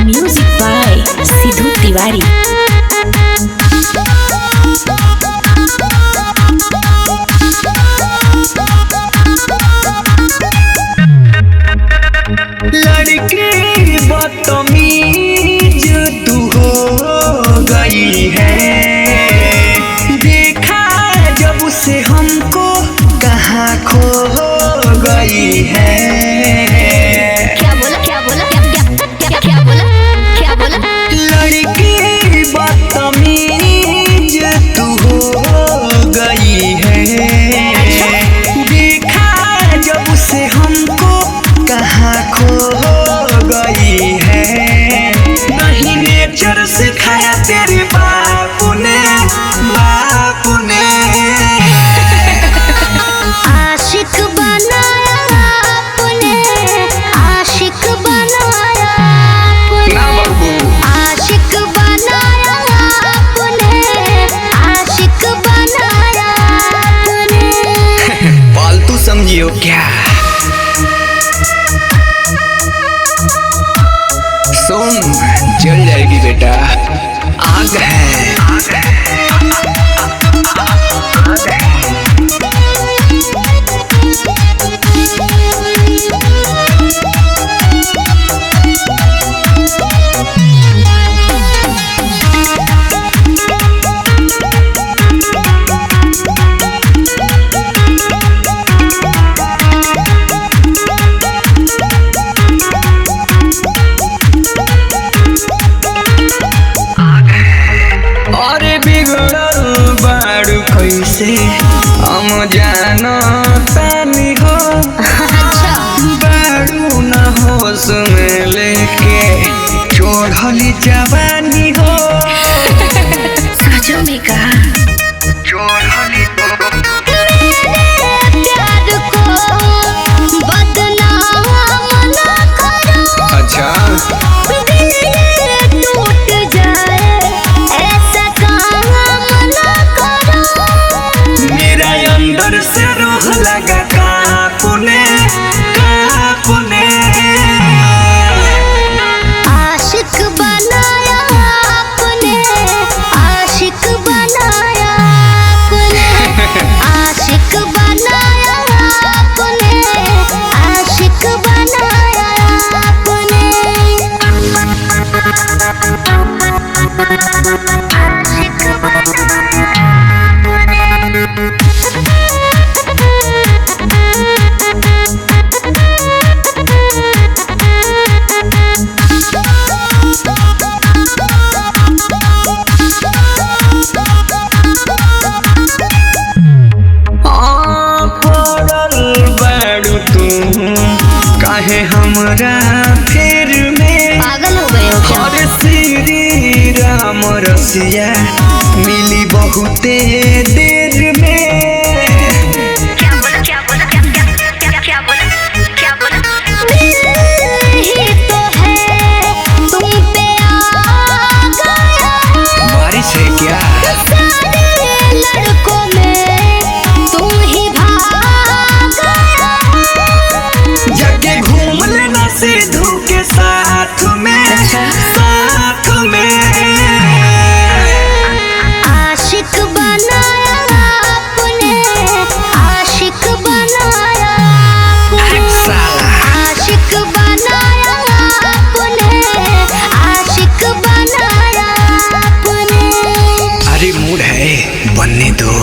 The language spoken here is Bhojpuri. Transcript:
Music by Sidhu Tiwari. लड़की बदतमीज तू हो गई है, देखा जब से हमको कहाँ खो गई है। क्या बोला क्या बोला क्या क्या क्या क्या बोला क्या बोला? लड़की बदतमीज तू हो गई है, देखा जब से हमको कहाँ खो गई है। नहीं नेचर सिखाया तेरे बापू ने, बापू ने। आशिक बनाया आपने, आशिक बनाया ना बाबू। आशिक बनाया आपने, आशिक बनाया आपने। फालतू समझियो क्या? सुन, जल जाएगी बेटा, आग है। अरे बिगड़ल बाड़ू कैसे हम जानो तानी हो, बाड़ू न होश में लेके चोढ़ली जवानी हो। सचो में कहा चोढ़ली प्यार को बदनाम ना करो। अच्छा, दिल टूट जाए ऐसा काम ना करो। मेरा अंदर से रूह लगा कापुने, कापुने। आशिक बनाया आपने, आशिक बनाया आपने, आशिक बनाया आपने, आशिक बनाया आपने। आशिक बनाया काहे हमरा फिर में पागल हो गए हो क्या? और श्री राम रसिया मिली बहुते देर में। क्या बोला क्या बोला क्या क्या क्या क्या बोला क्या बोला? दिल ही तो है तुम पे आ गया, बारिश है क्या? सारे लड़कों में तुम ही भाग गया। जाके घूम लेना सिद्धू के साथ में, साथ में। आशिक बनाया आपने, आशिक बनाया आपने, आशिक बनाया आपने, आशिक बनाया आपने। अरे मूड है, बनने दो।